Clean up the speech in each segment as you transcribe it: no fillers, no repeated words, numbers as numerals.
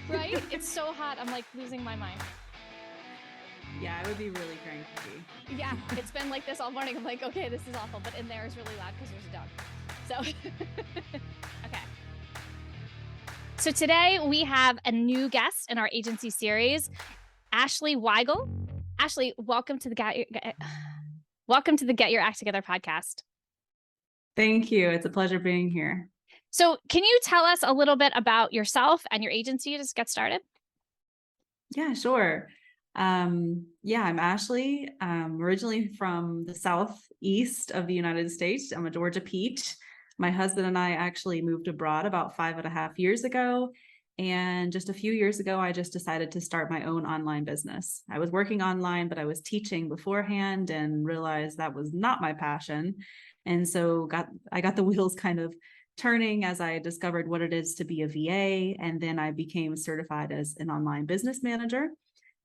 Right? It's so hot. I'm like losing my mind. Yeah, I would be really cranky. Yeah, it's been like this all morning. I'm like, okay, this is awful, but in there is really loud because there's a dog. So, okay. So today we have a new guest in our agency series, Ashley Weigl. Ashley, welcome to the Get Your Act Together podcast. Thank you. It's a pleasure being here. So can you tell us a little bit about yourself and your agency to just get started? Yeah, sure. I'm Ashley. Originally from the southeast of the United States. I'm a Georgia Peach. My husband and I actually moved abroad about 5.5 years ago. And just a few years ago, I just decided to start my own online business. I was working online, but I was teaching beforehand and realized that was not my passion. And so I got the wheels kind of turning as I discovered what it is to be a VA. And then I became certified as an online business manager.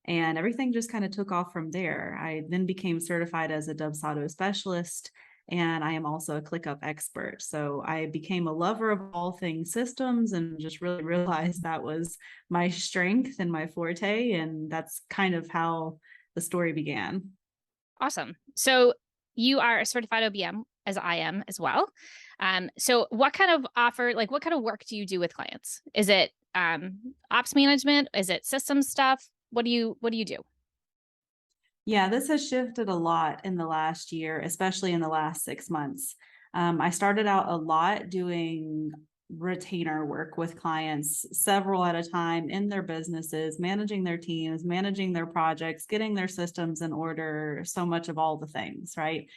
And everything just kind of took off from there. I then became certified as a Dubsado Specialist, and I am also a Clickup expert. So I became a lover of all things systems and just really realized that was my strength and my forte. And that's kind of how the story began. Awesome. So you are a certified OBM, as I am as well. So what kind of work do you do with clients? Is it ops management? Is it systems stuff? What do you do? Yeah, this has shifted a lot in the last year, especially in the last 6 months. I started out a lot doing retainer work with clients, several at a time in their businesses, managing their teams, managing their projects, getting their systems in order, so much of all the things, right?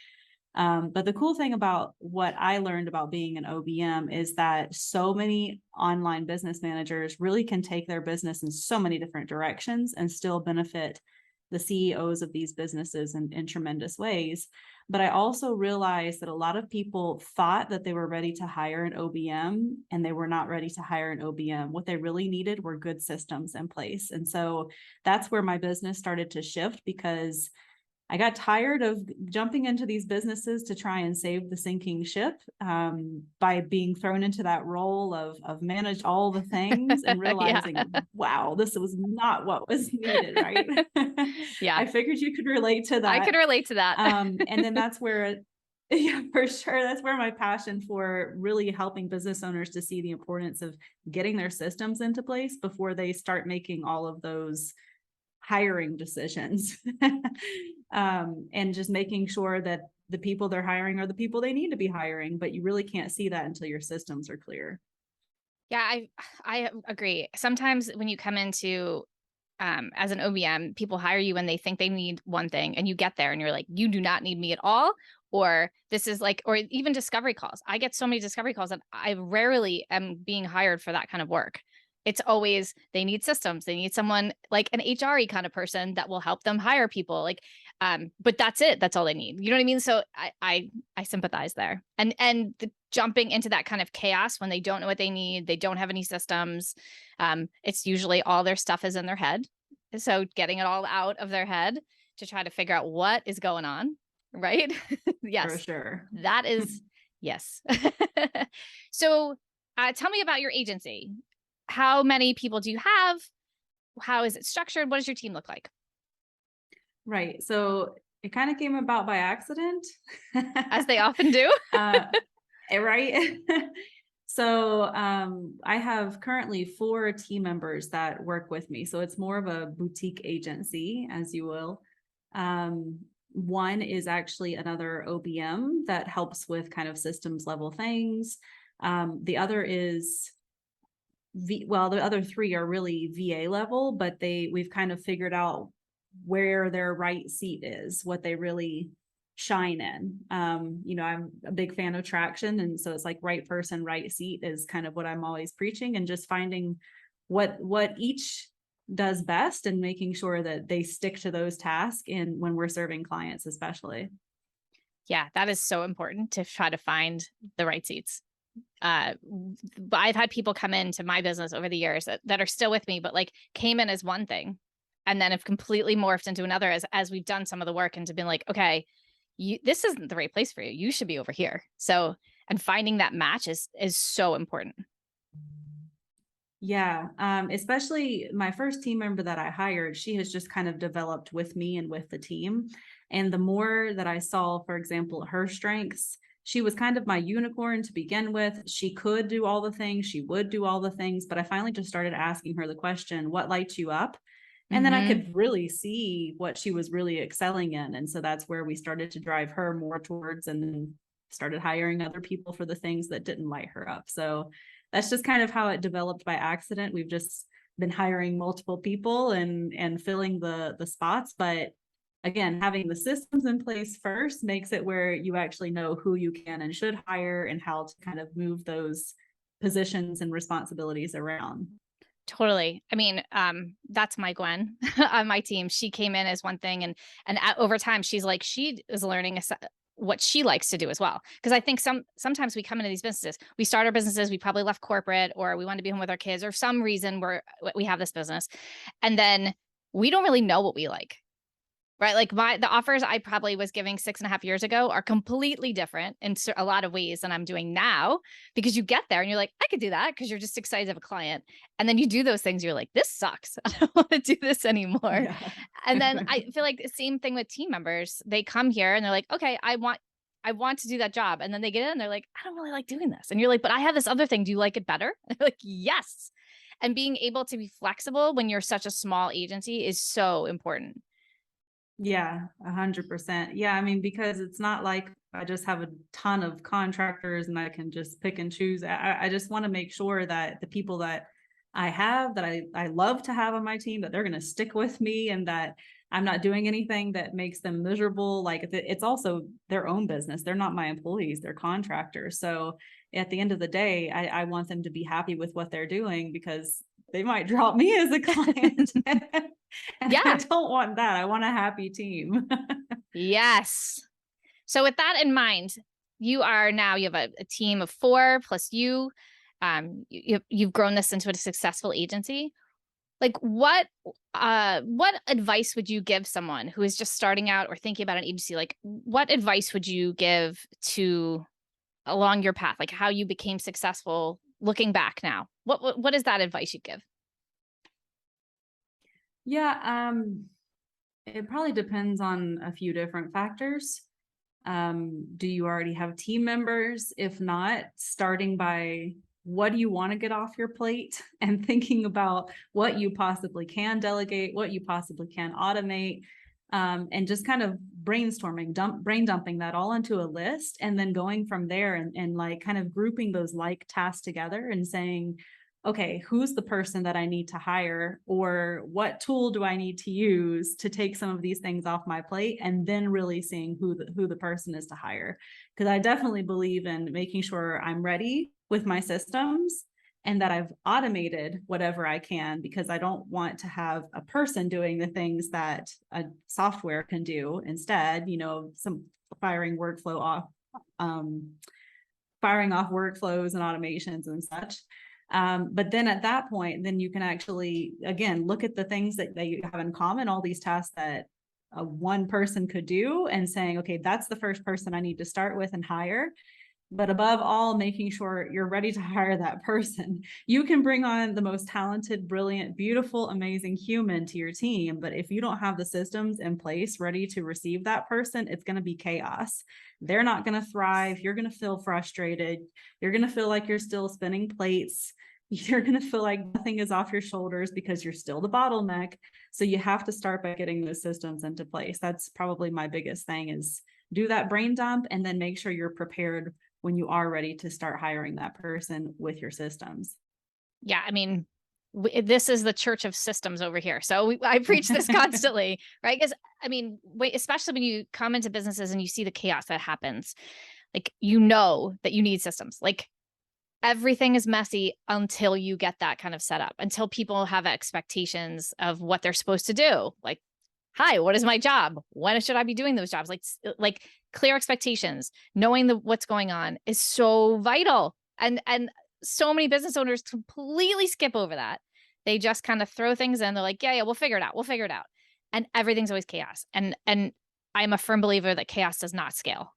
But the cool thing about what I learned about being an OBM is that so many online business managers really can take their business in so many different directions and still benefit the CEOs of these businesses in tremendous ways. But I also realized that a lot of people thought that they were ready to hire an OBM, and they were not ready to hire an OBM. What they really needed were good systems in place. And so that's where my business started to shift, because I got tired of jumping into these businesses to try and save the sinking ship, by being thrown into that role of manage all the things and realizing, wow, this was not what was needed, right? Yeah. I figured you could relate to that. I could relate to that. And then that's where, yeah, for sure. That's where my passion for really helping business owners to see the importance of getting their systems into place before they start making all of those hiring decisions. And just making sure that the people they're hiring are the people they need to be hiring, but you really can't see that until your systems are clear. Yeah, I agree. Sometimes when you come into as an OBM, people hire you when they think they need one thing, and you get there and you're like, you do not need me at all. Or this is like, or even discovery calls. I get so many discovery calls that I rarely am being hired for that kind of work. It's always, they need systems. They need someone like an HRE kind of person that will help them hire people. Like, but that's it. That's all they need. You know what I mean? So I sympathize there. And the jumping into that kind of chaos when they don't know what they need, they don't have any systems. It's usually all their stuff is in their head. So getting it all out of their head to try to figure out what is going on. Right? Yes. For sure. That is, yes. So tell me about your agency. How many people do you have? How is it structured? What does your team look like? Right. So it kind of came about by accident. As they often do. Right. So I have currently 4 team members that work with me. So it's more of a boutique agency, as you will. One is actually another OBM that helps with kind of systems level things. The other is the other 3 are really VA level, but we've kind of figured out where their right seat is, what they really shine in. I'm a big fan of traction. And so it's like right person, right seat is kind of what I'm always preaching, and just finding what each does best and making sure that they stick to those tasks when we're serving clients, especially. Yeah, that is so important to try to find the right seats. But I've had people come into my business over the years that are still with me, but like came in as one thing and then have completely morphed into another as we've done some of the work, and to been like, okay, this isn't the right place for you. You should be over here. So, and finding that match is so important. Yeah. Especially my first team member that I hired, she has just kind of developed with me and with the team. And the more that I saw, for example, her strengths, she was kind of my unicorn to begin with. She could do all the things, she would do all the things, but I finally just started asking her the question, what lights you up? And then I Mm-hmm. could really see what she was really excelling in. And so that's where we started to drive her more towards, and then started hiring other people for the things that didn't light her up. So that's just kind of how it developed by accident. We've just been hiring multiple people and filling the spots. But again, having the systems in place first makes it where you actually know who you can and should hire and how to kind of move those positions and responsibilities around. Totally. I mean, that's my Gwen on my team. She came in as one thing, and over time, she is learning what she likes to do as well. Because I think sometimes we come into these businesses, we start our businesses, we probably left corporate, or we want to be home with our kids, or some reason we have this business, and then we don't really know what we like. Right. Like the offers I probably was giving 6.5 years ago are completely different in a lot of ways than I'm doing now, because you get there and you're like, I could do that, because you're just excited to have a client. And then you do those things. You're like, this sucks. I don't want to do this anymore. Yeah. And then I feel like the same thing with team members. They come here and they're like, okay, I want to do that job. And then they get in and they're like, I don't really like doing this. And you're like, but I have this other thing. Do you like it better? And they're like, yes. And being able to be flexible when you're such a small agency is so important. Yeah, 100%. Yeah, I mean, because it's not like I just have a ton of contractors and I can just pick and choose. I just want to make sure that the people that I have, that I love to have on my team, that they're going to stick with me, and that I'm not doing anything that makes them miserable. Like, it's also their own business. They're not my employees, they're contractors. So at the end of the day, I want them to be happy with what they're doing, because they might drop me as a client. And I Yeah. don't want that. I want a happy team. Yes. So with that in mind, you have a team of 4 plus you. You've grown this into a successful agency. Like what advice would you give someone who is just starting out or thinking about an agency? Like what advice would you give to along your path, like how you became successful looking back now? What is that advice you give? Yeah, it probably depends on a few different factors. Do you already have team members? If not, starting by what do you want to get off your plate, and thinking about what you possibly can delegate, what you possibly can automate, and just kind of brainstorming, brain dumping that all into a list, and then going from there, and like kind of grouping those like tasks together and saying, okay, who's the person that I need to hire, or what tool do I need to use to take some of these things off my plate, and then really seeing who the person is to hire. Because I definitely believe in making sure I'm ready with my systems and that I've automated whatever I can, because I don't want to have a person doing the things that a software can do instead, some firing workflow off, firing off workflows and automations and such. But then at that point, then you can actually, again, look at the things that you have in common, all these tasks that one person could do, and saying, okay, that's the first person I need to start with and hire. But above all, making sure you're ready to hire that person. You can bring on the most talented, brilliant, beautiful, amazing human to your team, but if you don't have the systems in place ready to receive that person, it's going to be chaos. They're not going to thrive. You're going to feel frustrated. You're going to feel like you're still spinning plates. You're going to feel like nothing is off your shoulders because you're still the bottleneck. So you have to start by getting those systems into place. That's probably my biggest thing, is do that brain dump and then make sure you're prepared when you are ready to start hiring that person with your systems. Yeah, I mean, this is the church of systems over here. So I preach this constantly, right? Because I mean, especially when you come into businesses and you see the chaos that happens, like, that you need systems. Like, everything is messy until you get that kind of set up, until people have expectations of what they're supposed to do. Like, hi, what is my job? When should I be doing those jobs? Like clear expectations, knowing what's going on is so vital. And so many business owners completely skip over that. They just kind of throw things in. They're like, yeah, we'll figure it out. We'll figure it out. And everything's always chaos. And I'm a firm believer that chaos does not scale.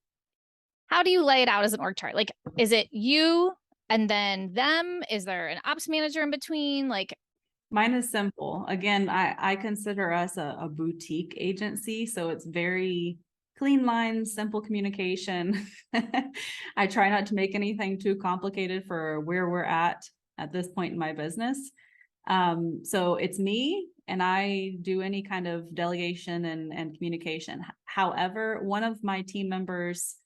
How do you lay it out as an org chart? Like, is it you and then them? Is there an ops manager in between? Like, Mine is simple. Again, I consider us a boutique agency, so it's very clean lines, simple communication. I try not to make anything too complicated for where we're at this point in my business. So it's me, and I do any kind of delegation and communication. However, one of my team members,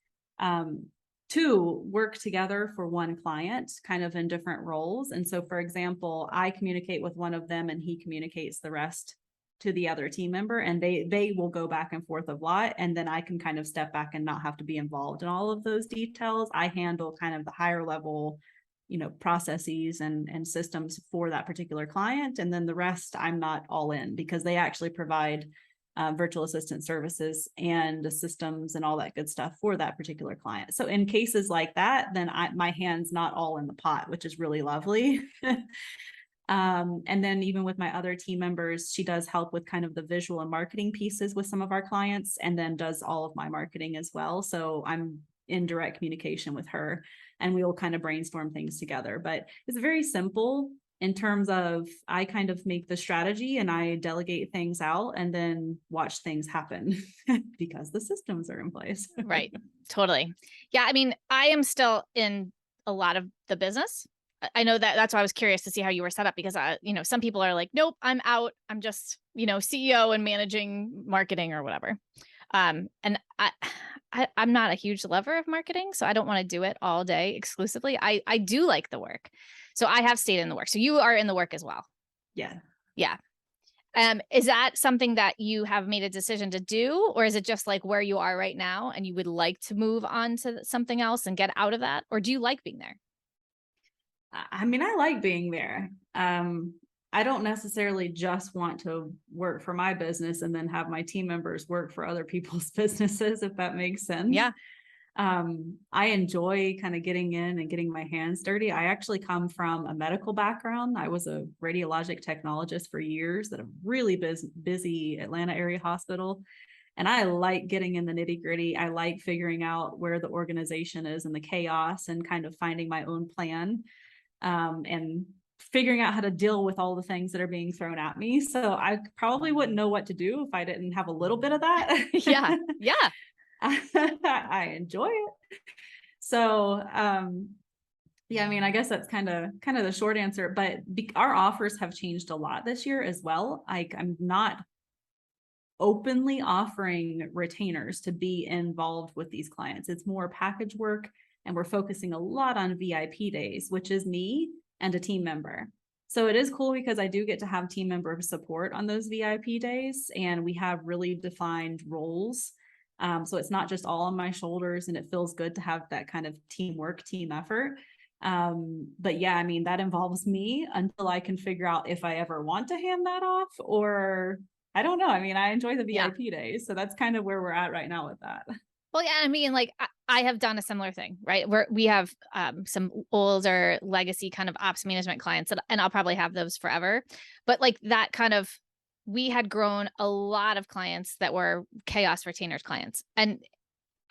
two work together for one client, kind of in different roles. And so, for example, I communicate with one of them and he communicates the rest to the other team member, and they will go back and forth a lot. And then I can kind of step back and not have to be involved in all of those details. I handle kind of the higher level, processes and systems for that particular client. And then the rest, I'm not all in, because they actually provide virtual assistant services and the systems and all that good stuff for that particular client. So in cases like that, then my hand's not all in the pot, which is really lovely. And then even with my other team members, she does help with kind of the visual and marketing pieces with some of our clients, and then does all of my marketing as well. So I'm in direct communication with her, and we will kind of brainstorm things together. But it's very simple in terms of, I kind of make the strategy and I delegate things out and then watch things happen because the systems are in place. right. Totally. Yeah. I mean, I am still in a lot of the business. I know that's why I was curious to see how you were set up, because some people are like, nope, I'm out. I'm just, CEO and managing marketing or whatever. And I'm not a huge lover of marketing, so I don't want to do it all day exclusively. I do like the work. So I have stayed in the work. So you are in the work as well. Yeah. Yeah. Is that something that you have made a decision to do, or is it just like where you are right now and you would like to move on to something else and get out of that? Or do you like being there? I mean, I like being there. I don't necessarily just want to work for my business and then have my team members work for other people's businesses, if that makes sense. Yeah. I enjoy kind of getting in and getting my hands dirty. I actually come from a medical background. I was a radiologic technologist for years at a really busy Atlanta area hospital. And I like getting in the nitty gritty. I like figuring out where the organization is and the chaos, and kind of finding my own plan, and figuring out how to deal with all the things that are being thrown at me. So I probably wouldn't know what to do if I didn't have a little bit of that. Yeah. Yeah. I enjoy it. So, yeah, I mean, I guess that's kind of the short answer, but our offers have changed a lot this year as well. I'm not openly offering retainers to be involved with these clients. It's more package work, and we're focusing a lot on VIP days, which is me and a team member. So it is cool because I do get to have team member support on those VIP days, and we have really defined roles. So it's not just all on my shoulders, and it feels good to have that kind of teamwork, team effort. But yeah, I mean, that involves me until I can figure out if I ever want to hand that off, or I don't know. I mean, I enjoy the VIP days. So that's kind of where we're at right now with that. Well, yeah, I mean, like I have done a similar thing, right? We have some older legacy kind of ops management clients, and I'll probably have those forever. But like that kind of, we had grown a lot of clients that were chaos retainers clients, and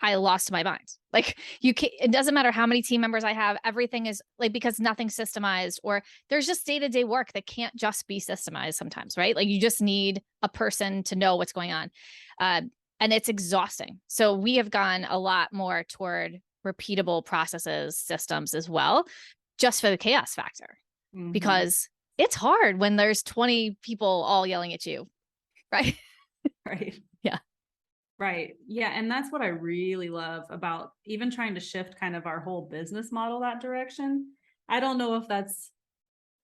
I lost my mind. Like it doesn't matter how many team members I have, everything is like, because nothing's systemized, or there's just day-to-day work that can't just be systemized sometimes, right? Like you just need a person to know what's going on. And it's exhausting. So we have gone a lot more toward repeatable processes, systems as well, just for the chaos factor, because it's hard when there's 20 people all yelling at you. Right. Right. Yeah. Right. Yeah. And that's what I really love about even trying to shift kind of our whole business model that direction. I don't know if that's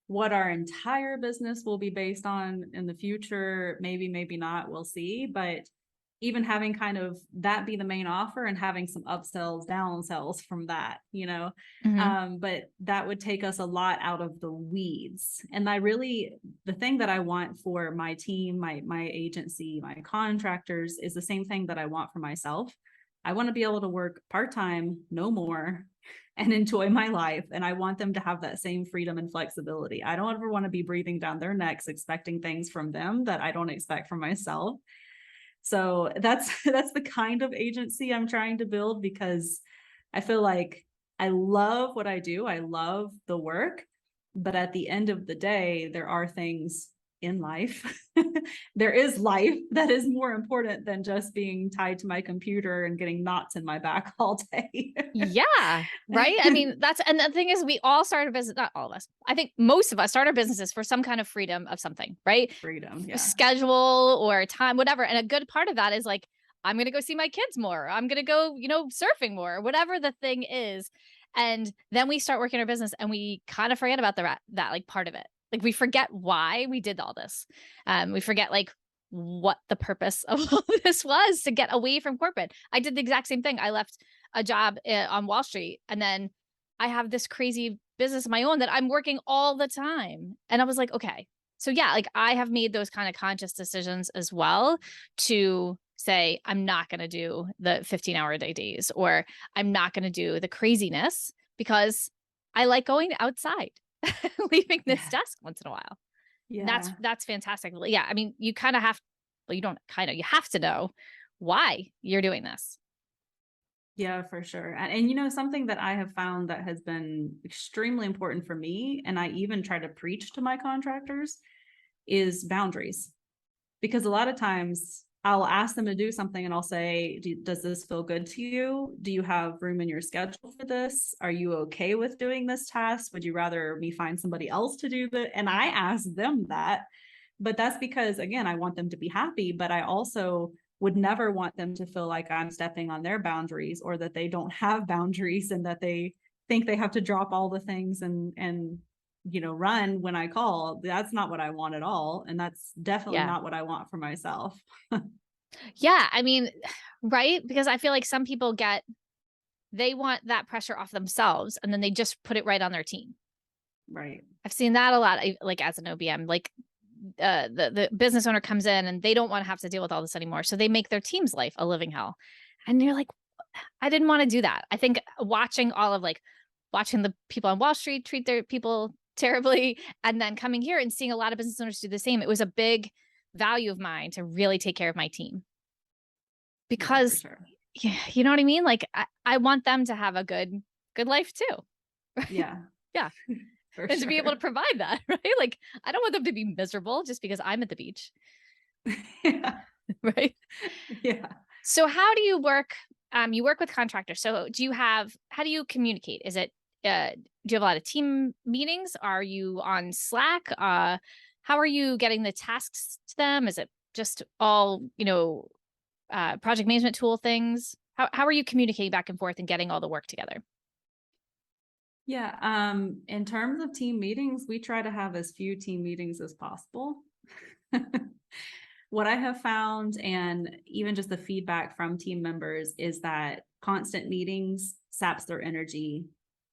what our entire business will be based on in the future. Maybe, maybe not. We'll see. But even having kind of that be the main offer and having some upsells, downsells from that, but that would take us a lot out of the weeds. And the thing that I want for my team, my agency, my contractors is the same thing that I want for myself. I want to be able to work part-time, no more, and enjoy my life. And I want them to have that same freedom and flexibility. I don't ever want to be breathing down their necks, expecting things from them that I don't expect from myself. So that's the kind of agency I'm trying to build, because I feel like I love what I do. I love the work, but at the end of the day, there are things in life. There is life that is more important than just being tied to my computer and getting knots in my back all day. Yeah. Right. I mean, and the thing is, we all start a business, not all of us. I think most of us start our businesses for some kind of freedom of something, right? Freedom. Yeah. Schedule or time, whatever. And a good part of that is like, I'm going to go see my kids more. I'm going to go, surfing more, whatever the thing is. And then we start working our business and we kind of forget about that like part of it. Like we forget why we did all this. We forget like what the purpose of all this was, to get away from corporate. I did the exact same thing. I left a job on Wall Street, and then I have this crazy business of my own that I'm working all the time. And I was like, okay, so yeah, like I have made those kind of conscious decisions as well, to say, I'm not going to do the 15-hour a day days, or I'm not going to do the craziness, because I like going outside, leaving this desk once in a while. Yeah. That's fantastic. Yeah. I mean, you kind of have, well, you have to know why you're doing this. Yeah, for sure. And something that I have found that has been extremely important for me, and I even try to preach to my contractors, is boundaries. Because a lot of times I'll ask them to do something and I'll say, does this feel good to you? Do you have room in your schedule for this? Are you okay with doing this task? Would you rather me find somebody else to do that? And I ask them that, but that's because, again, I want them to be happy, but I also would never want them to feel like I'm stepping on their boundaries, or that they don't have boundaries and that they think they have to drop all the things and run when I call. That's not what I want at all. And that's definitely not what I want for myself. Yeah. I mean, right. Because I feel like some people they want that pressure off themselves, and then they just put it right on their team. Right. I've seen that a lot, like as an OBM, like the business owner comes in and they don't want to have to deal with all this anymore. So they make their team's life a living hell. And you're like, I didn't want to do that. I think watching the people on Wall Street treat their people terribly, and then coming here and seeing a lot of business owners do the same, it was a big value of mine to really take care of my team. Because, yeah, you know what I mean? Like I want them to have a good life too. Right? Yeah. Yeah. And to be able to provide that, right? Like, I don't want them to be miserable just because I'm at the beach. Yeah. Right. Yeah. So how do you work? You work with contractors. So how do you communicate? Is it, do you have a lot of team meetings? Are you on Slack? How are you getting the tasks to them? Is it just all, project management tool things? How are you communicating back and forth and getting all the work together? Yeah. In terms of team meetings, we try to have as few team meetings as possible. What I have found, and even just the feedback from team members, is that constant meetings saps their energy,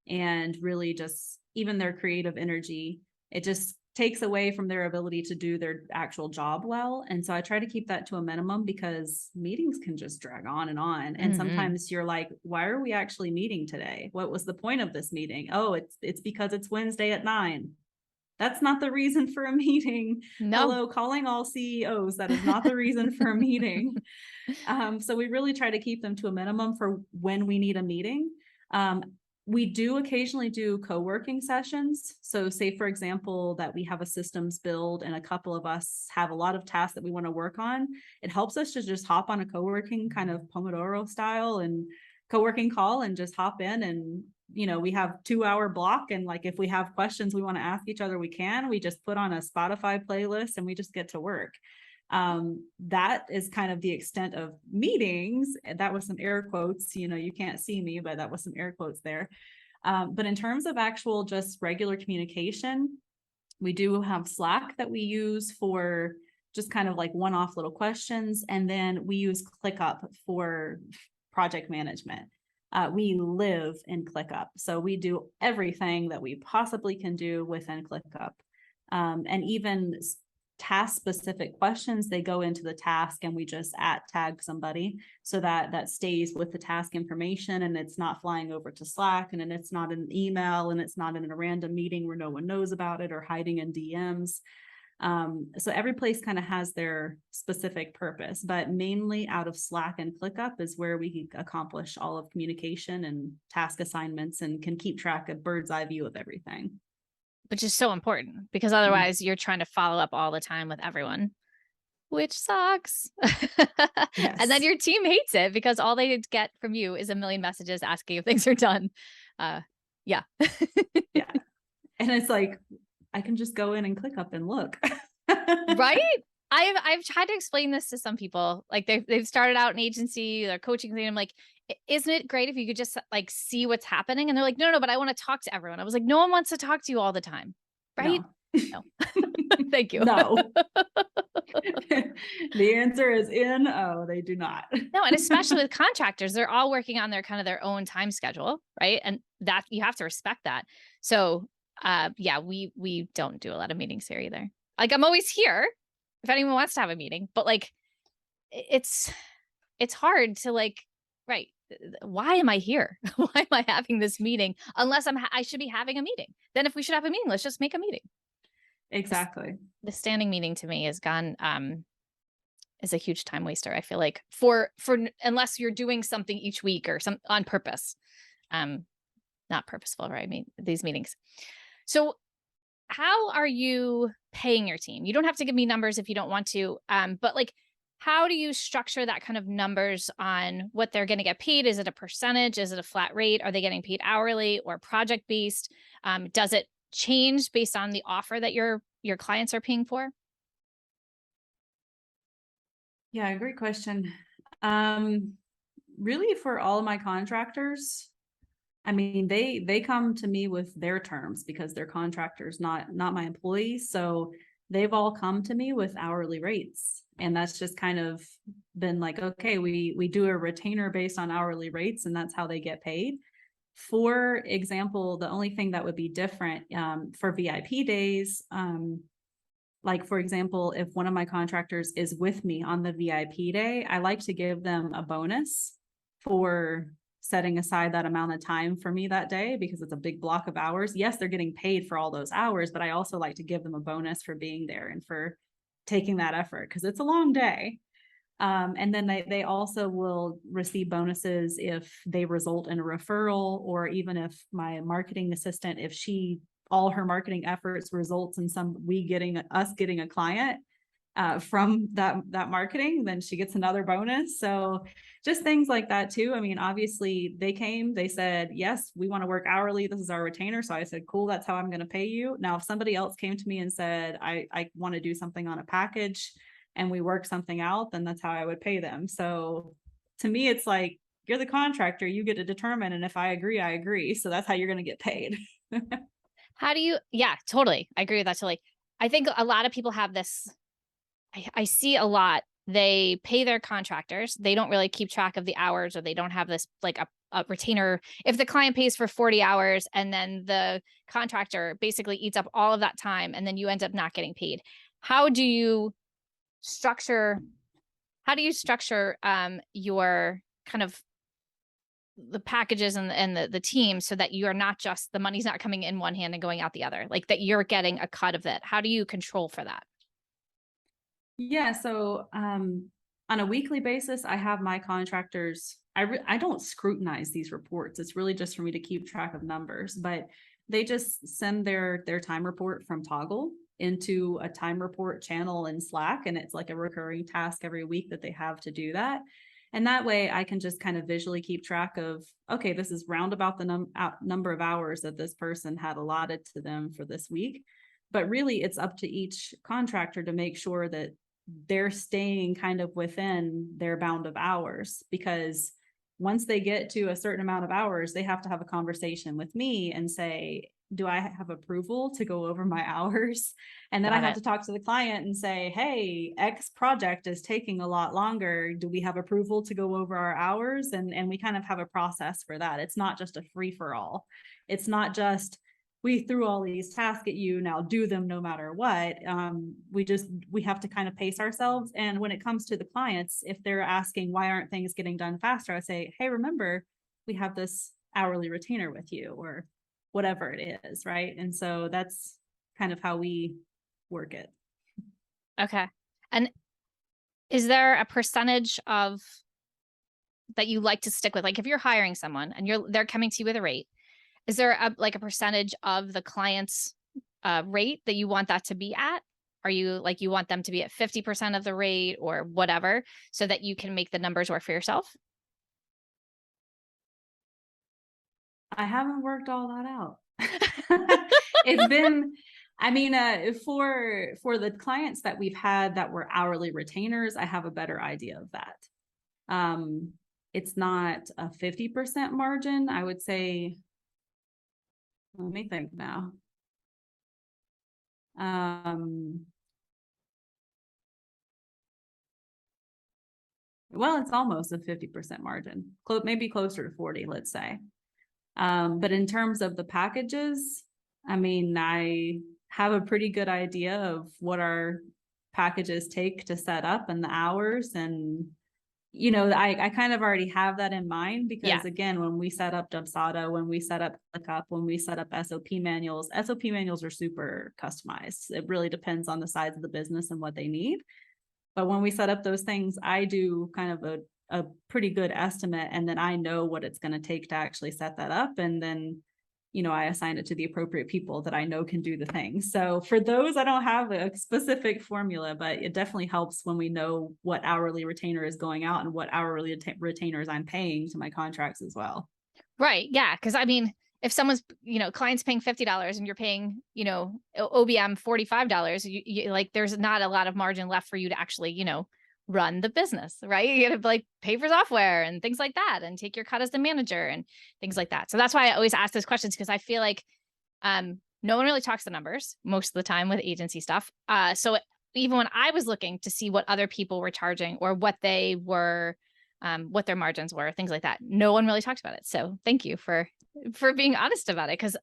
and really just even their creative energy. It just takes away from their ability to do their actual job well. And so I try to keep that to a minimum, because meetings can just drag on and on. And sometimes you're like, why are we actually meeting today? What was the point of this meeting? Oh, it's because it's Wednesday at 9. That's not the reason for a meeting. No. Hello, calling all CEOs. That is not the reason for a meeting. So we really try to keep them to a minimum for when we need a meeting. We do occasionally do co-working sessions. So say, for example, that we have a systems build and a couple of us have a lot of tasks that we want to work on. It helps us to just hop on a co-working kind of Pomodoro style and co-working call and just hop in, and we have 2-hour block, and like if we have questions we want to ask each other, we just put on a Spotify playlist and we just get to work. That is kind of the extent of meetings. That was some air quotes, you can't see me, but that was some air quotes there. But in terms of actual just regular communication, we do have Slack that we use for just kind of like one-off little questions. And then we use Clickup for project management. We live in Clickup. So we do everything that we possibly can do within Clickup. And even task-specific questions, they go into the task and we just tag somebody so that stays with the task information, and it's not flying over to Slack, and then it's not an email, and it's not in a random meeting where no one knows about it or hiding in DMs. So every place kind of has their specific purpose, but mainly out of Slack and ClickUp is where we accomplish all of communication and task assignments and can keep track of bird's eye view of everything. Which is so important because otherwise you're trying to follow up all the time with everyone, which sucks. Yes. And then your team hates it because all they get from you is a million messages asking if things are done. Yeah. Yeah. And it's like, I can just go in and click up and look. Right? I've tried to explain this to some people. Like they've started out an agency, they're coaching thing. I'm like, isn't it great if you could just like see what's happening? And they're like, no, but I want to talk to everyone. I was like, no one wants to talk to you all the time. Right? No. Thank you. No. The answer is they do not. No, and especially with contractors, they're all working on their kind of their own time schedule, right? And that you have to respect that. So yeah, we don't do a lot of meetings here either. Like I'm always here if anyone wants to have a meeting, but like it's hard to like, right. Why am I here? Why am I having this meeting? Unless I should be having a meeting. Then if we should have a meeting, let's just make a meeting. Exactly. The standing meeting to me has gone, is a huge time waster. I feel like for unless you're doing something each week or some on purpose, not purposeful, right? I mean, these meetings. So how are you paying your team? You don't have to give me numbers if you don't want to, but like, how do you structure that kind of numbers on what they're going to get paid? Is it a percentage? Is it a flat rate? Are they getting paid hourly or project based? Does it change based on the offer that your clients are paying for? Yeah, great question. Really for all of my contractors, I mean, they come to me with their terms because they're contractors, not my employees. So they've all come to me with hourly rates. And that's just kind of been like, okay, we do a retainer based on hourly rates, and that's how they get paid. For example, the only thing that would be different for VIP days, like for example, if one of my contractors is with me on the VIP day, I like to give them a bonus for setting aside that amount of time for me that day because it's a big block of hours. Yes, they're getting paid for all those hours, but I also like to give them a bonus for being there and for taking that effort because it's a long day. And then they also will receive bonuses if they result in a referral, or even if my marketing assistant, if all her marketing efforts results in us getting a client from that marketing, then she gets another bonus. So just things like that too. I mean, obviously they said, yes, we want to work hourly. This is our retainer. So I said, cool, that's how I'm going to pay you. Now, if somebody else came to me and said, I want to do something on a package and we work something out, then that's how I would pay them. So to me, it's like, you're the contractor, you get to determine. And if I agree, I agree. So that's how you're going to get paid. How do you, yeah, totally. I agree with that. Totally. I think a lot of people have this, I see a lot. They pay their contractors. They don't really keep track of the hours, or they don't have this like a retainer. If the client pays for 40 hours and then the contractor basically eats up all of that time and then you end up not getting paid. How do you structure your kind of the packages and the team so that you are not just the money's not coming in one hand and going out the other, like that you're getting a cut of it? How do you control for that? Yeah. So on a weekly basis, I have my contractors. I don't scrutinize these reports. It's really just for me to keep track of numbers, but they just send their time report from Toggle into a time report channel in Slack. And it's like a recurring task every week that they have to do that. And that way I can just kind of visually keep track of, okay, this is roundabout the number of hours that this person had allotted to them for this week. But really it's up to each contractor to make sure that they're staying kind of within their bound of hours, because once they get to a certain amount of hours, they have to have a conversation with me and say, do I have approval to go over my hours? And then I have to talk to the client and say, hey, X project is taking a lot longer. Do we have approval to go over our hours? And we kind of have a process for that. It's not just a free for all. It's not just, we threw all these tasks at you, now do them no matter what. We have to kind of pace ourselves. And when it comes to the clients, if they're asking, why aren't things getting done faster? I say, hey, remember, we have this hourly retainer with you, or whatever it is, right? And so that's kind of how we work it. Okay. And is there a percentage of that you like to stick with? Like if you're hiring someone and they're coming to you with a rate, is there a percentage of the client's rate that you want that to be at? Are you like, you want them to be at 50% of the rate or whatever, so that you can make the numbers work for yourself? I haven't worked all that out. It's been, I mean, for the clients that we've had that were hourly retainers, I have a better idea of that. It's not a 50% margin. I would say, let me think now. Well, it's almost a 50% margin, maybe closer to 40, let's say. But in terms of the packages, I mean, I have a pretty good idea of what our packages take to set up and the hours. And, you know, I kind of already have that in mind because, again, when we set up Dubsado, when we set up Clickup, when we set up SOP manuals are super customized. It really depends on the size of the business and what they need. But when we set up those things, I do kind of a pretty good estimate, and then I know what it's going to take to actually set that up. And then, you know, I assign it to the appropriate people that I know can do the thing. So for those, I don't have a specific formula, but it definitely helps when we know what hourly retainer is going out and what hourly retainers I'm paying to my contracts as well. Right. Yeah. Because I mean, if someone's, you know, client's paying $50 and you're paying, you know, OBM $45, you like, there's not a lot of margin left for you to actually, you know, run the business, right? You gotta like pay for software and things like that and take your cut as the manager and things like that. So that's why I always ask those questions, because I feel like no one really talks the numbers most of the time with agency stuff. So even when I was looking to see what other people were charging or what they were, what their margins were, things like that, no one really talked about it. So thank you for being honest about it, because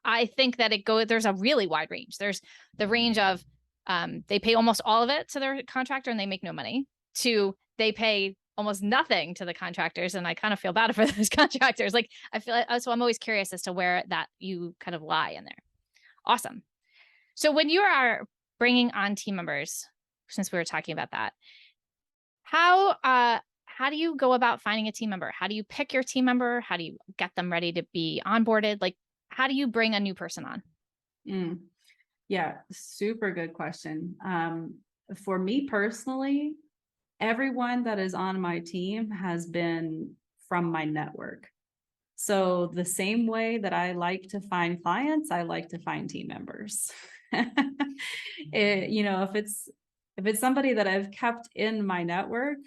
I think that there's a really wide range. There's the range of they pay almost all of it to their contractor and they make no money, to they pay almost nothing to the contractors, and I kind of feel bad for those contractors. Like I feel like, so I'm always curious as to where that you kind of lie in there. Awesome. So when you are bringing on team members, since we were talking about that, how do you go about finding a team member? How do you pick your team member? How do you get them ready to be onboarded? Like, how do you bring a new person on? Yeah, super good question. For me personally, everyone that is on my team has been from my network. So the same way that I like to find clients, I like to find team members. You know, if it's somebody that I've kept in my network,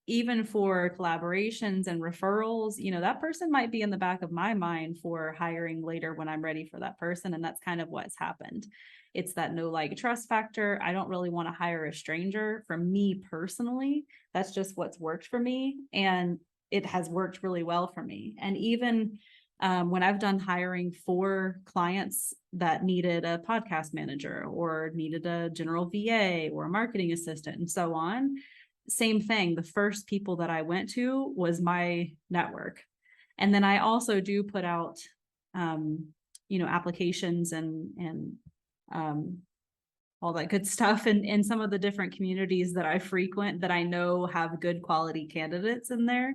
even for collaborations and referrals, you know, that person might be in the back of my mind for hiring later when I'm ready for that person. And that's kind of what's happened. It's that no like trust factor. I don't really want to hire a stranger. For me personally, that's just what's worked for me. And it has worked really well for me. And even when I've done hiring for clients that needed a podcast manager or needed a general VA or a marketing assistant and so on, same thing. The first people that I went to was my network. And then I also do put out, you know, applications and all that good stuff in some of the different communities that I frequent that I know have good quality candidates in there.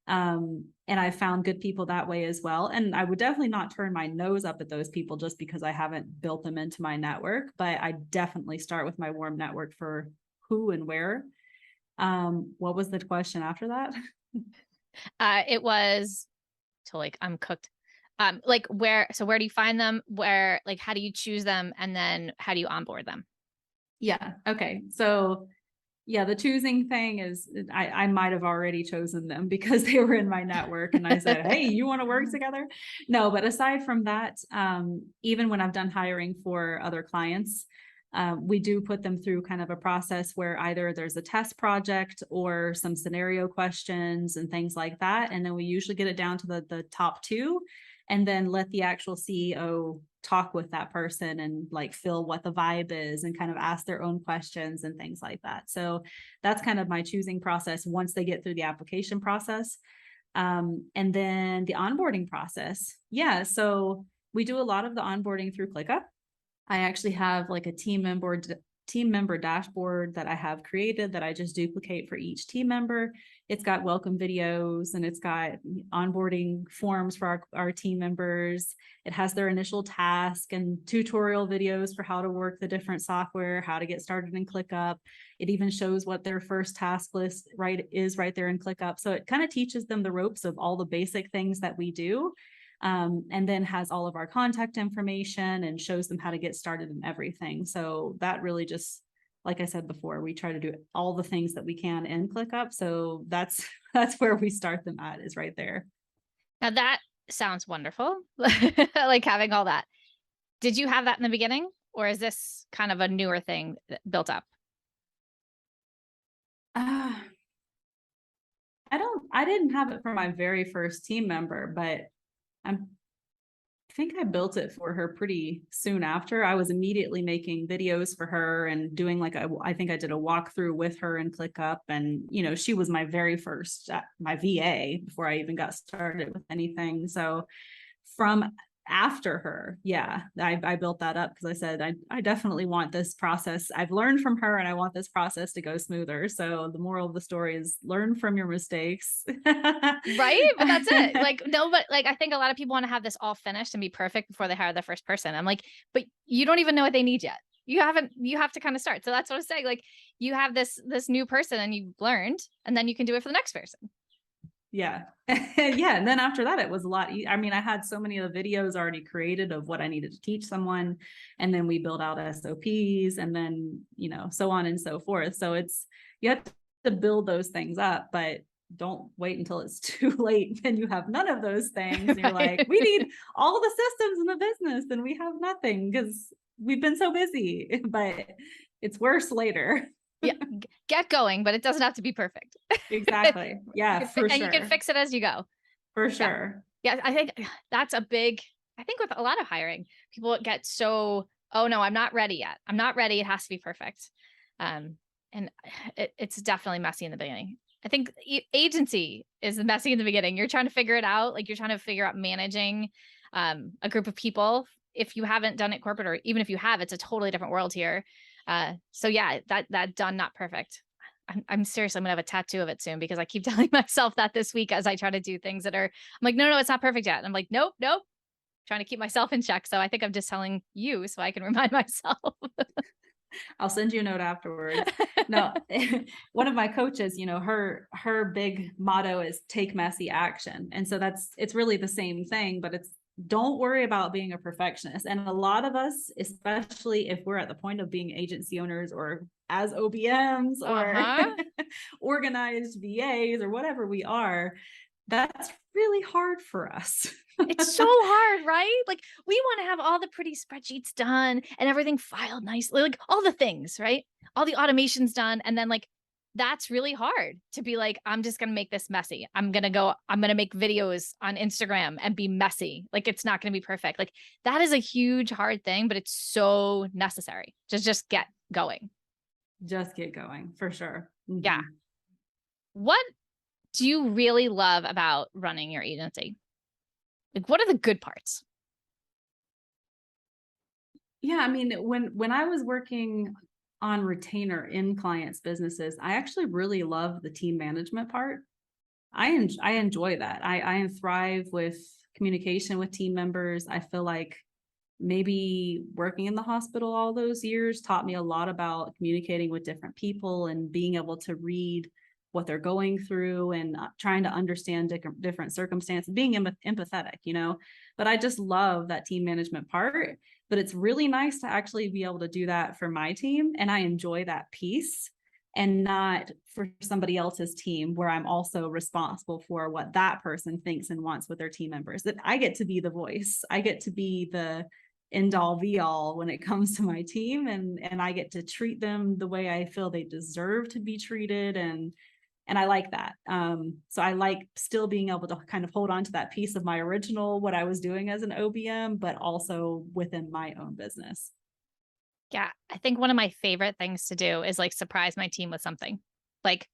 And I found good people that way as well. And I would definitely not turn my nose up at those people just because I haven't built them into my network, but I definitely start with my warm network for who and where. What was the question after that? It was to like, I'm cooked. Like where do you find them? Where, like, how do you choose them? And then how do you onboard them? Yeah. Okay. So yeah, the choosing thing is I might have already chosen them because they were in my network and I said, hey, you want to work together? No, but aside from that, even when I've done hiring for other clients, we do put them through kind of a process where either there's a test project or some scenario questions and things like that. And then we usually get it down to the top two and then let the actual CEO talk with that person and like feel what the vibe is and kind of ask their own questions and things like that. So that's kind of my choosing process once they get through the application process. And then the onboarding process. Yeah. So we do a lot of the onboarding through ClickUp. I actually have like a team team member dashboard that I have created that I just duplicate for each team member. It's got welcome videos and it's got onboarding forms for our team members. It has their initial task and tutorial videos for how to work the different software, how to get started in ClickUp. It even shows what their first task list is right there in ClickUp. So it kind of teaches them the ropes of all the basic things that we do. And then has all of our contact information and shows them how to get started and everything. So that really just, like I said before, we try to do all the things that we can in ClickUp. So that's where we start them at, is right there. Now that sounds wonderful. Like having all that. Did you have that in the beginning, or is this kind of a newer thing built up? I didn't have it for my very first team member, but I think I built it for her pretty soon after. I was immediately making videos for her and doing I think I did a walkthrough with her in ClickUp. And, she was my very first, my VA before I even got started with anything. So from after her, yeah, I built that up because I said, I definitely want this process. I've learned from her and I want this process to go smoother. So the moral of the story is learn from your mistakes. Right? But that's it. Like, no, but like, I think a lot of people want to have this all finished and be perfect before they hire their first person. I'm like, but you don't even know what they need yet. You have to kind of start. So that's what I was saying. Like, you have this new person and you've learned, and then you can do it for the next person. Yeah. Yeah. And then after that, it was a lot. I mean, I had so many of the videos already created of what I needed to teach someone. And then we build out SOPs and then, so on and so forth. So you have to build those things up, but don't wait until it's too late and you have none of those things. And you're Right. like, we need all the systems in the business and we have nothing because we've been so busy, but it's worse later. Yeah, get going, but it doesn't have to be perfect. Exactly. Yeah, for sure. And you can fix it as you go. For sure. Yeah, I think that's I think with a lot of hiring, people get so, oh no, I'm not ready yet. I'm not ready. It has to be perfect. And it's definitely messy in the beginning. I think agency is messy in the beginning. You're trying to figure it out. Like, you're trying to figure out managing a group of people. If you haven't done it corporate, or even if you have, it's a totally different world here. So yeah, that done, not perfect. I'm seriously, I'm gonna have a tattoo of it soon because I keep telling myself that this week as I try to do things that are, I'm like, no, it's not perfect yet. And I'm like, nope. Trying to keep myself in check. So I think I'm just telling you so I can remind myself. I'll send you a note afterwards. No, one of my coaches, her big motto is take messy action. And so it's really the same thing, but it's don't worry about being a perfectionist. And a lot of us, especially if we're at the point of being agency owners or as OBMs or organized VAs or whatever we are, that's really hard for us. It's so hard, right? Like, we want to have all the pretty spreadsheets done and everything filed nicely, like all the things, right? All the automations done. And then that's really hard to be like, I'm just going to make this messy. I'm going to make videos on Instagram and be messy. Like, it's not going to be perfect. Like, that is a huge, hard thing, but it's so necessary to just get going. Just get going, for sure. Mm-hmm. Yeah. What do you really love about running your agency? Like, what are the good parts? Yeah, I mean, when I was working on retainer in clients' businesses, I actually really love the team management part. I enjoy that. I thrive with communication with team members. I feel like maybe working in the hospital all those years taught me a lot about communicating with different people and being able to read what they're going through and trying to understand different circumstances, being empathetic, but I just love that team management part. But it's really nice to actually be able to do that for my team. And I enjoy that piece, and not for somebody else's team where I'm also responsible for what that person thinks and wants with their team members. That I get to be the voice. I get to be the end all be all when it comes to my team, and I get to treat them the way I feel they deserve to be treated. And I like that. So I like still being able to kind of hold on to that piece of my original, what I was doing as an OBM, but also within my own business. Yeah. I think one of my favorite things to do is surprise my team with something, like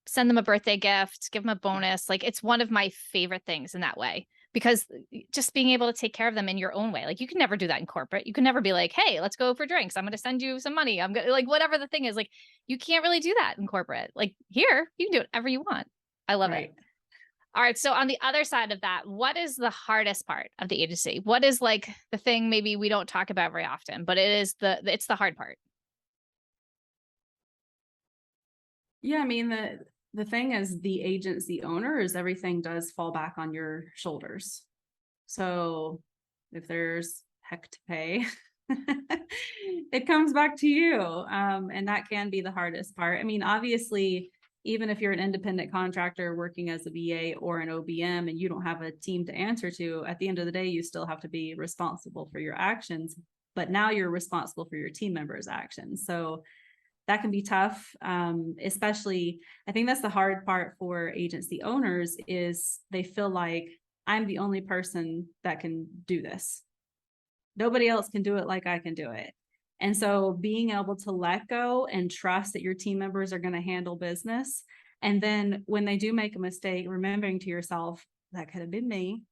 send them a birthday gift, give them a bonus. Like, it's one of my favorite things in that way. because just being able to take care of them in your own way. Like you can never do that in corporate. You can never be like, hey, let's go for drinks. I'm going to send you some money. I'm going to, like, whatever the thing is, like, you can't really do that in corporate. Like here, you can do whatever you want. I love it. All right. So on the other side of that, what is the hardest part of the agency? What is like the thing maybe we don't talk about very often, but it's the hard part. Yeah, I mean, the thing as the agency owner is everything does fall back on your shoulders. So if there's heck to pay, it comes back to you. And that can be the hardest part. I mean, obviously, even if you're an independent contractor working as a VA or an OBM and you don't have a team to answer to, at the end of the day, you still have to be responsible for your actions. But now you're responsible for your team members' actions. So that can be tough. Especially, I think that's the hard part for agency owners is they feel like I'm the only person that can do this. Nobody else can do it like I can do it. And so being able to let go and trust that your team members are going to handle business. And then when they do make a mistake, remembering to yourself, that could have been me.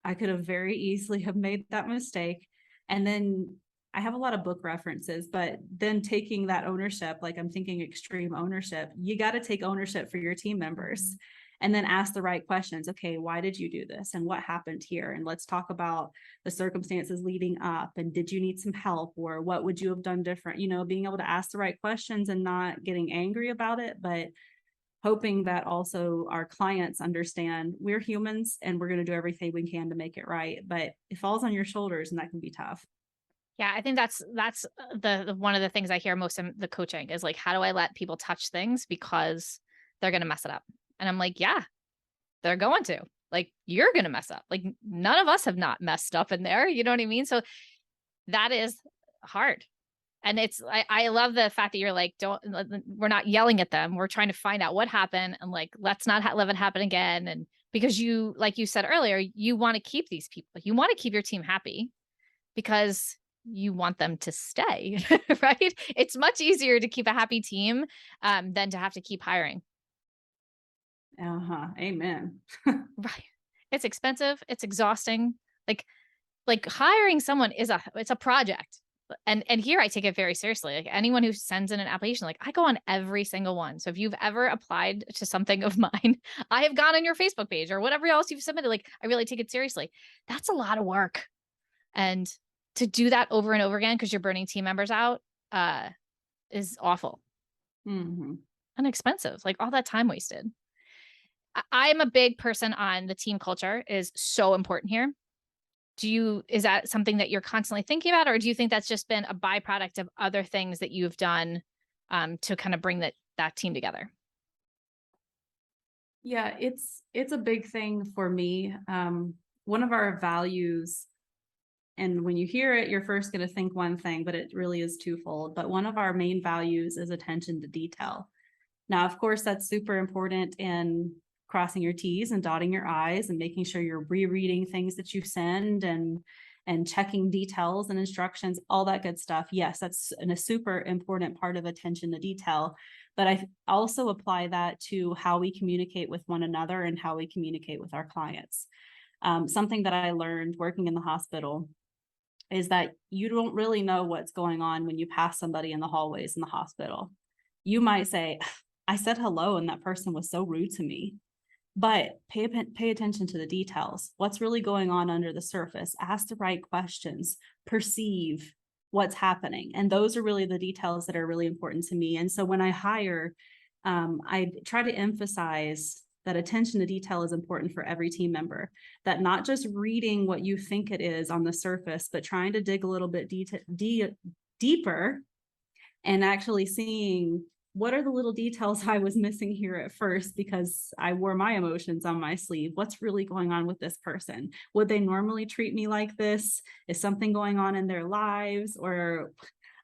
I could have very easily have made that mistake. And then I have a lot of book references, but then taking that ownership, like I'm thinking extreme ownership, you got to take ownership for your team members and then ask the right questions. Okay, why did you do this? And what happened here? And let's talk about the circumstances leading up. And did you need some help? Or what would you have done different? You know, being able to ask the right questions and not getting angry about it, but hoping that also our clients understand we're humans and we're going to do everything we can to make it right. But it falls on your shoulders and that can be tough. Yeah, I think that's the one of the things I hear most in the coaching is like, how do I let people touch things because they're going to mess it up? And I'm like, yeah, they're going to. Like, you're going to mess up. Like, none of us have not messed up in there. You know what I mean? So that is hard. And I love the fact that you're like, we're not yelling at them. We're trying to find out what happened and like, let's not let it happen again. And because you, like you said earlier, you want to keep these people, you want to keep your team happy because you want them to stay, right? It's much easier to keep a happy team than to have to keep hiring. Amen. Right. It's expensive. It's exhausting. Like hiring someone it's a project. And here I take it very seriously. Like anyone who sends in an application, like I go on every single one. So if you've ever applied to something of mine, I have gone on your Facebook page or whatever else you've submitted. Like I really take it seriously. That's a lot of work. And to do that over and over again because you're burning team members out is awful and expensive. Like all that time wasted. I'm a big person on the team culture is so important here. Is that something that you're constantly thinking about, or do you think that's just been a byproduct of other things that you've done to kind of bring that team together? Yeah, it's a big thing for me. One of our values, and when you hear it, you're first going to think one thing, but it really is twofold. But one of our main values is attention to detail. Now, of course, that's super important in crossing your T's and dotting your I's and making sure you're rereading things that you send and checking details and instructions, all that good stuff. Yes, that's a super important part of attention to detail. But I also apply that to how we communicate with one another and how we communicate with our clients. Something that I learned working in the hospital is that you don't really know what's going on when you pass somebody in the hallways in the hospital. You might say, I said hello and that person was so rude to me. But pay attention to the details. What's really going on under the surface? Ask the right questions. Perceive what's happening. And those are really the details that are really important to me. And so when I hire, I try to emphasize that attention to detail is important for every team member, that not just reading what you think it is on the surface, but trying to dig a little bit deeper and actually seeing what are the little details I was missing here at first because I wore my emotions on my sleeve. What's really going on with this person? Would they normally treat me like this? Is something going on in their lives? Or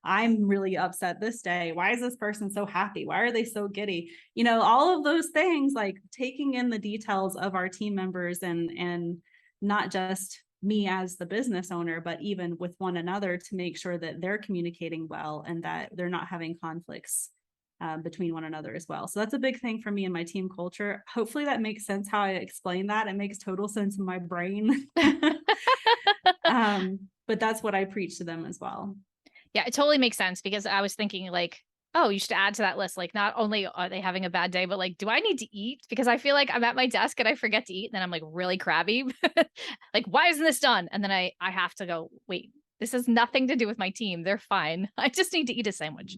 I'm really upset this day. Why is this person so happy? Why are they so giddy? You know, all of those things, like taking in the details of our team members and not just me as the business owner, but even with one another to make sure that they're communicating well and that they're not having conflicts between one another as well. So that's a big thing for me in my team culture. Hopefully that makes sense how I explain that. It makes total sense in my brain. But that's what I preach to them as well. Yeah, it totally makes sense, because I was thinking like, oh, you should add to that list. Like, not only are they having a bad day, but like, do I need to eat? Because I feel like I'm at my desk and I forget to eat. And then I'm like really crabby. Like, why isn't this done? And then I have to go, wait, this has nothing to do with my team. They're fine. I just need to eat a sandwich.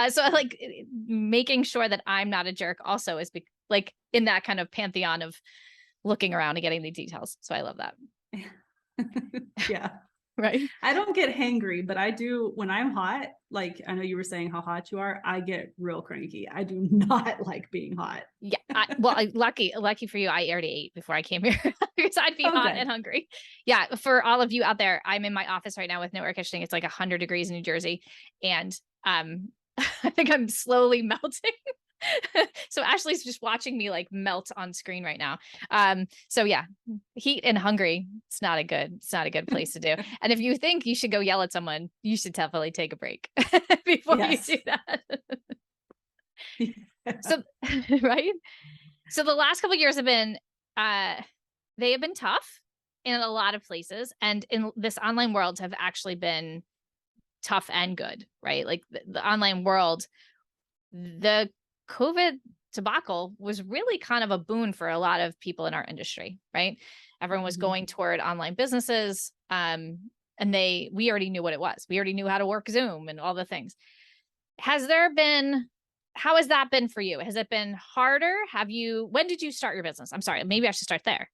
So I like making sure that I'm not a jerk also is like in that kind of pantheon of looking around and getting the details. So I love that. Yeah. Right. I don't get hangry, but I do when I'm hot. Like, I know you were saying how hot you are. I get real cranky. I do not like being hot. Yeah. Lucky for you, I already ate before I came here because I'd be hot and hungry. Yeah. For all of you out there, I'm in my office right now with no air conditioning. It's like 100 degrees in New Jersey. And I think I'm slowly melting. So Ashley's just watching me like melt on screen right now. So yeah, heat and hungry, it's not a good place to do. And if you think you should go yell at someone, you should definitely take a break before you do that. So, right. So the last couple of years have been, they have been tough in a lot of places. And in this online world have actually been tough and good, right? Like the online world, the COVID debacle was really kind of a boon for a lot of people in our industry, right? Everyone was going toward online businesses. And we already knew what it was. We already knew how to work Zoom and all the things. How has that been for you? Has it been harder? When did you start your business? I'm sorry, maybe I should start there.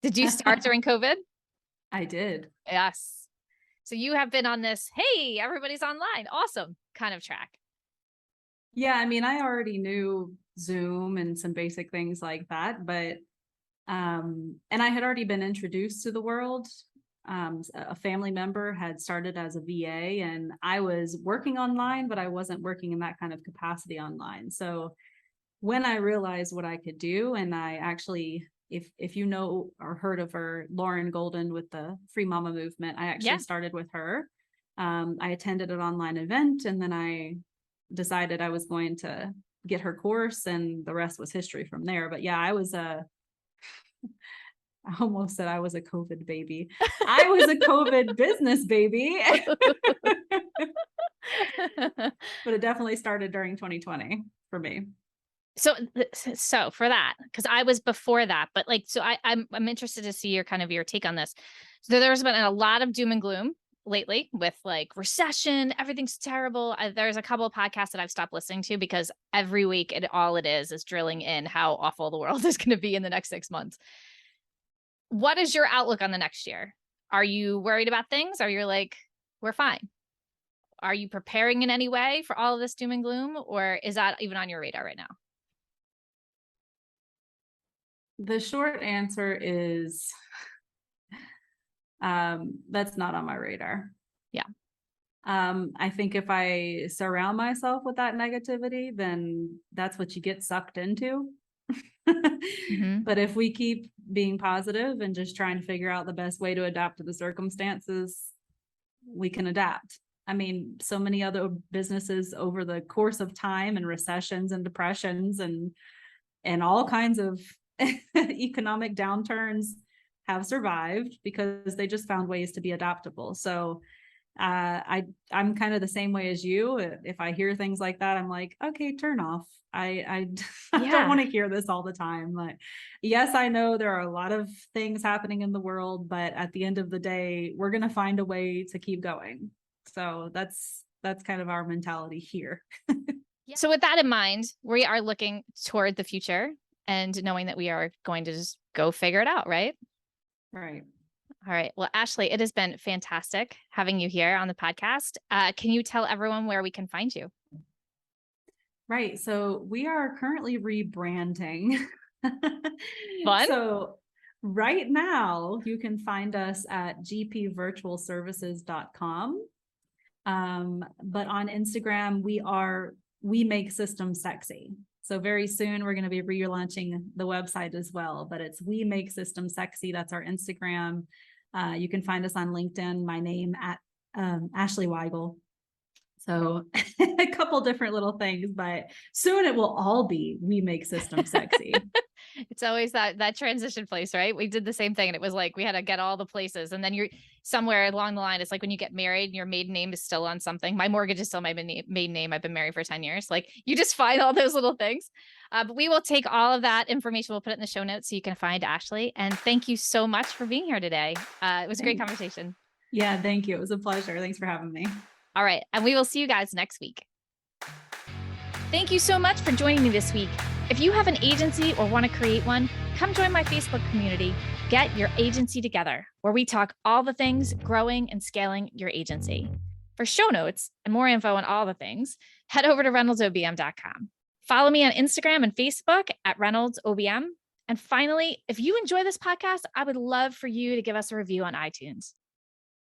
Did you start during COVID? I did. Yes. So you have been on this, hey, everybody's online, awesome kind of track. Yeah, I mean, I already knew Zoom and some basic things like that, but and I had already been introduced to the world. A family member had started as a VA, and I was working online, but I wasn't working in that kind of capacity online. So when I realized what I could do, and I actually, if you know or heard of her, Lauren Golden with the Free Mama movement, I actually started with her. I attended an online event, and then I decided I was going to get her course, and the rest was history from there. But yeah, I almost said I was a COVID baby. I was a COVID business baby. But it definitely started during 2020 for me. So for that, because I was before that, but like, so I'm interested to see your take on this. So there's been a lot of doom and gloom lately with like recession, everything's terrible. There's a couple of podcasts that I've stopped listening to because every week all it is drilling in how awful the world is going to be in the next 6 months. What is your outlook on the next year? Are you worried about things? Are you like, we're fine? Are you preparing in any way for all of this doom and gloom, or is that even on your radar right now? The short answer is that's not on my radar. Yeah. I think if I surround myself with that negativity, then that's what you get sucked into. But if we keep being positive and just trying to figure out the best way to adapt to the circumstances, we can adapt. I mean, so many other businesses over the course of time and recessions and depressions and all kinds of economic downturns have survived because they just found ways to be adaptable. So I'm kind of the same way as you. If I hear things like that, I'm like, okay, turn off. I don't want to hear this all the time. Like, yes, I know there are a lot of things happening in the world, but at the end of the day, we're going to find a way to keep going. So that's kind of our mentality here. So with that in mind, we are looking toward the future and knowing that we are going to just go figure it out, right? Right. All right. Well, Ashley, it has been fantastic having you here on the podcast. Can you tell everyone where we can find you? Right. So we are currently rebranding. Fun. So right now you can find us at gpvirtualservices.com. But on Instagram, we make systems sexy. So very soon we're going to be relaunching the website as well, but it's We Make Systems Sexy. That's our Instagram. You can find us on LinkedIn. My name at Ashley Weigl. So a couple different little things, but soon it will all be, we make systems sexy. It's always that transition place, right? We did the same thing, and it was like we had to get all the places, and then you're somewhere along the line. It's like when you get married and your maiden name is still on something. My mortgage is still my maiden name. I've been married for 10 years. Like, you just find all those little things. But we will take all of that information. We'll put it in the show notes so you can find Ashley. And thank you so much for being here today. It was a great conversation. Yeah, thank you. It was a pleasure. Thanks for having me. All right. And we will see you guys next week. Thank you so much for joining me this week. If you have an agency or want to create one, come join my Facebook community, Get Your Agency Together, where we talk all the things growing and scaling your agency. For show notes and more info on all the things, head over to reynoldsobm.com. Follow me on Instagram and Facebook at Reynolds OBM. And finally, if you enjoy this podcast, I would love for you to give us a review on iTunes.